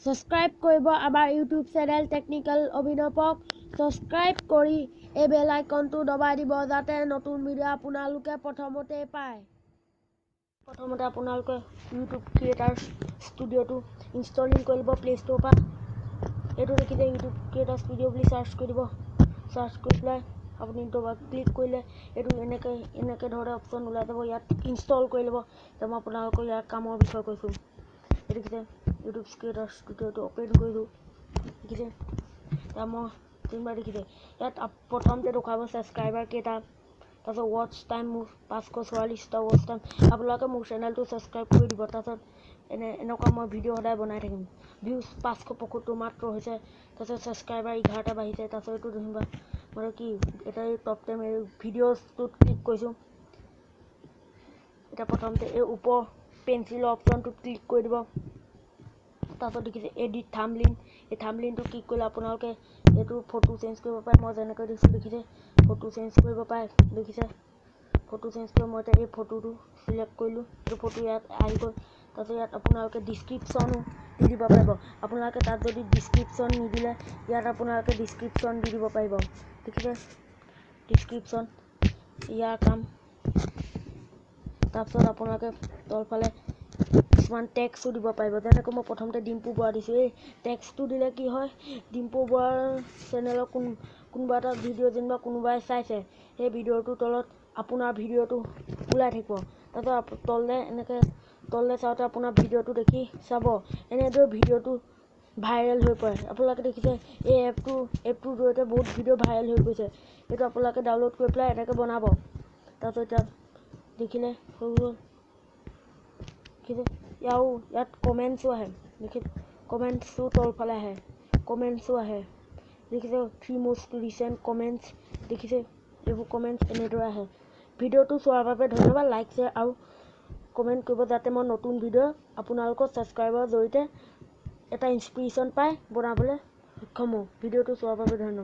Subscribe কৰিব আমাৰ YouTube channel technical অভিনৱক subscribe কৰি এই বেল আইকনটো দবাই দিব যাতে নতুন ভিডিও আপোনালোকে প্ৰথমতে পায়। প্ৰথমতে আপোনালোকে ইউটিউব ক্ৰিয়েটাৰ ষ্টুডিঅ'টো ইনষ্টলিং কৰি ল'ব প্লে ষ্ট'ৰৰ পৰা। এইটো দেখিছে ইউটিউব ক্ৰিয়েটাৰ ষ্টুডিঅ' বুলি চাৰ্চ কৰি দিব। চাৰ্চ কৰি পেলাই আপুনি দবাত ক্লিক কৰিলে এইটো এনেকৈ ধৰণে অপশ্যন ওলাই যাব। ইয়াত ইনষ্টল কৰি ল'ব। এতিয়া মই আপোনালোকক ইয়াৰ কামৰ বিষয়ে কৈছোঁ। এই দেখিছে ইউটিউব ক্ৰিয়েটাৰ ষ্টুডিঅ'টো অপেন কৰিলোঁ। দেখিছে এতিয়া মই তিনিবাৰ দেখিছে ইয়াত প্ৰথমতে দেখুৱাব ছাবস্ক্ৰাইবাৰ কেইটা, তাৰপিছত ৱাটচ টাইম মোৰ 544টা ৱাটচ টাইম। আপোনালোকে মোৰ চেনেলটো ছাবস্ক্ৰাইব কৰি দিব। তাৰপিছত এনেকুৱা মই ভিডিঅ' সদায় বনাই থাকিম। ভিউজ 575 মাত্ৰ হৈছে। তাৰপিছত ছাবস্ক্ৰাইবাৰ 11টা বাঢ়িছে। তাৰপিছত এইটো ধৰিবা মানে কি এটা টপ 10 ভিডিঅ'টোত ক্লিক কৰিছোঁ। এতিয়া প্ৰথমতে এই ওপৰ পেঞ্চিলৰ অপশ্যনটোত ক্লিক কৰি দিব। তাৰপিছত দেখিছে এডিট থাম্বনেইল, এই থাম্বনেইলটো ক্লিক কৰিলে আপোনালোকে এইটো ফটো চেঞ্জ কৰিব পাৰে। মই যেনেকৈ দিছোঁ দেখিছে ফটো চেঞ্জ কৰিব পাৰে। দেখিছে ফটো চেঞ্জ কৰি মই এতিয়া এই ফটোটো চিলেক্ট কৰিলোঁ। এইটো ফটো ইয়াত আহি গ'ল। তাৰপিছত ইয়াত আপোনালোকে ডিছক্ৰিপশ্যনো দি দিব পাৰিব। আপোনালোকে তাত যদি ডিছক্ৰিপশ্যন নিদিলে ইয়াত আপোনালোকে ডিছক্ৰিপশ্যন দি দিব পাৰিব। দেখিছে ডিছক্ৰিপশ্যন ইয়াৰ কাম। তাৰপিছত আপোনালোকে তলফালে কিছুমান টেক্সটো দিব পাৰিব। যেনেকৈ মই প্ৰথমতে ডিম্পু বৰা দিছোঁ। এই টেক্সটো দিলে কি হয়, ডিম্পু বৰাৰ চেনেলৰ কোনোবা এটা ভিডিঅ' যেনিবা কোনোবাই চাইছে, সেই ভিডিঅ'টোৰ তলত আপোনাৰ ভিডিঅ'টো ওলাই থাকিব। তাৰপিছত তললৈ চাওঁতে আপোনাৰ ভিডিঅ'টো দেখি চাব এনেদৰে ভিডিঅ'টো ভাইৰেল হৈ পৰে। আপোনালোকে দেখিছে এই এপটোৰ জৰিয়তে বহুত ভিডিঅ' ভাইৰেল হৈ গৈছে। এইটো আপোনালোকে ডাউনলোড কৰি পেলাই এনেকৈ বনাব। তাৰপিছত এতিয়া দেখিলে হৈ গ'ল। দেখিছে ইয়াত কমেণ্টছো আহে। দেখিছে কমেণ্টছো তলফালে আহে, কমেণ্টছো আহে। দেখিছে 3 most recent কমেণ্টছ। দেখিছে এইবোৰ কমেণ্টছ এনেদৰে আহে। ভিডিঅ'টো চোৱাৰ বাবে ধন্যবাদ। লাইক শ্বেয়াৰ আৰু কমেণ্ট কৰিব যাতে মই নতুন ভিডিঅ' আপোনালোকৰ ছাবস্ক্ৰাইবাৰৰ জৰিয়তে এটা ইনস্পিৰেশ্যন পাই বনাবলৈ সক্ষম হওঁ। ভিডিঅ'টো চোৱাৰ বাবে ধন্যবাদ।